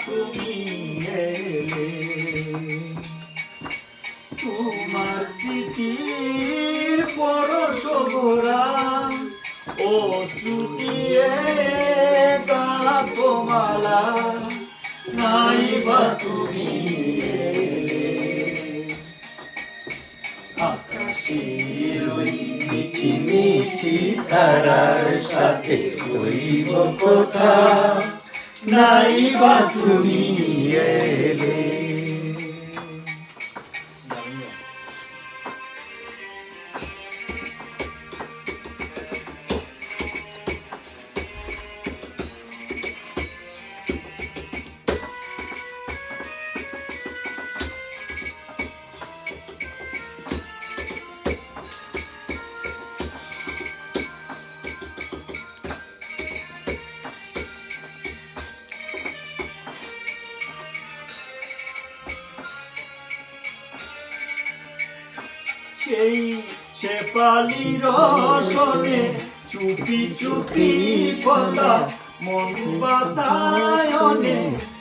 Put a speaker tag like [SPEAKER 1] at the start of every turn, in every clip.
[SPEAKER 1] তুমি এলে তোমার স্মৃতির পরশ ভরা ও শ্রুতিয়ে গাথমালা নাই বা তুমি এলে আকাশের ওই মিঠি মিঠি তারার সাথে হইব কথা নাই বা তুমি এলে সেই শেফালি রসনে চুপি চুপি কথা মন বাতায়নে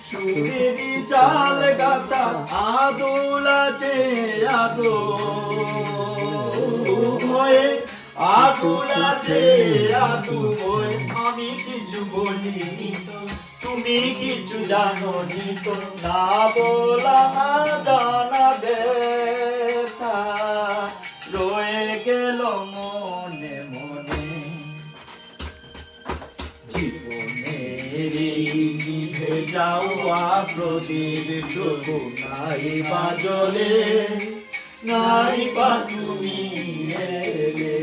[SPEAKER 1] সুরেরি জাল গাতা আদোলা যে আদো ভয়ে আদোলা যে আদু ভয়ে আমি কিছু বলিনি তো তুমি কিছু জানো নি তো না বলা না জানাবে রয়ে গেল মনে মনে জীবনের নিভে যাওয়া প্রদীপ প্রভু নাই বা জ্বলে নাই বা তুমি এলে